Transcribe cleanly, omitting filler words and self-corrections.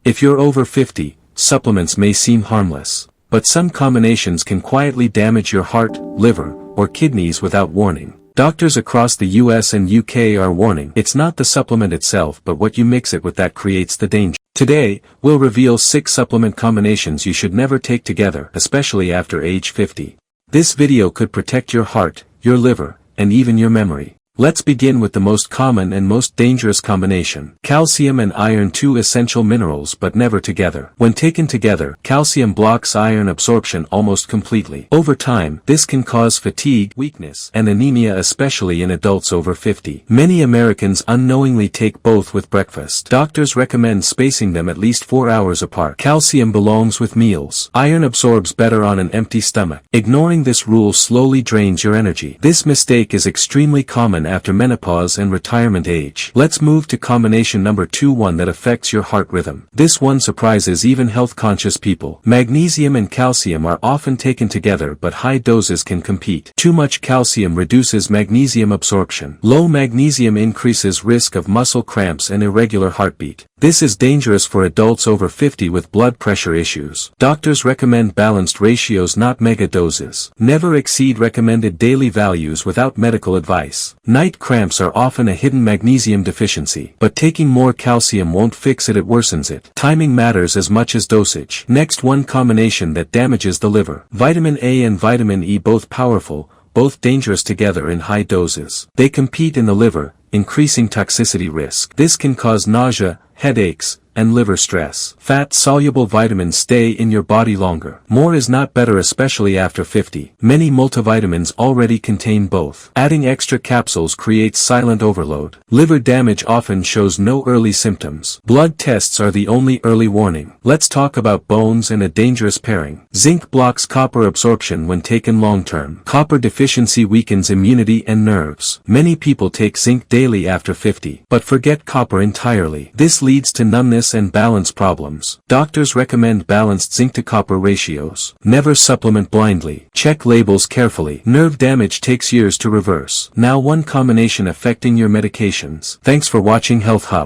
If you're over 50, supplements may seem harmless, but some combinations can quietly damage your heart, liver, or kidneys without warning. Doctors across the US and UK are warning it's not the supplement itself but what you mix it with that creates the danger. Today, we'll reveal 6 supplement combinations you should never take together, especially after age 50. This video could protect your heart, your liver, and even your memory. Let's begin with the most common and most dangerous combination. Calcium and iron, 2 essential minerals but never together. When taken together, calcium blocks iron absorption almost completely. Over time, this can cause fatigue, weakness, and anemia, especially in adults over 50. Many Americans unknowingly take both with breakfast. Doctors recommend spacing them at least 4 hours apart. Calcium belongs with meals. Iron absorbs better on an empty stomach. Ignoring this rule slowly drains your energy. This mistake is extremely common after menopause and retirement age. Let's move to combination number 2, one that affects your heart rhythm. This one surprises even health-conscious people. Magnesium and calcium are often taken together, but high doses can compete. Too much calcium reduces magnesium absorption. Low magnesium increases risk of muscle cramps and irregular heartbeat. This is dangerous for adults over 50 with blood pressure issues. Doctors recommend balanced ratios, not mega doses. Never exceed recommended daily values without medical advice. Night cramps are often a hidden magnesium deficiency, but taking more calcium won't fix it, it worsens it. Timing matters as much as dosage. Next, one combination that damages the liver. Vitamin A and vitamin E, both powerful, both dangerous together in high doses. They compete in the liver, increasing toxicity risk. This can cause nausea, headaches, and liver stress. Fat-soluble vitamins stay in your body longer. More is not better, especially after 50. Many multivitamins already contain both. Adding extra capsules creates silent overload. Liver damage often shows no early symptoms. Blood tests are the only early warning. Let's talk about bones and a dangerous pairing. Zinc blocks copper absorption when taken long-term. Copper deficiency weakens immunity and nerves. Many people take zinc daily after 50, but forget copper entirely. This leads to numbness and balance problems. Doctors recommend balanced zinc to copper ratios. Never supplement blindly. Check labels carefully. Nerve damage takes years to reverse. Now, one combination affecting your medications. Thanks for watching Health Hub.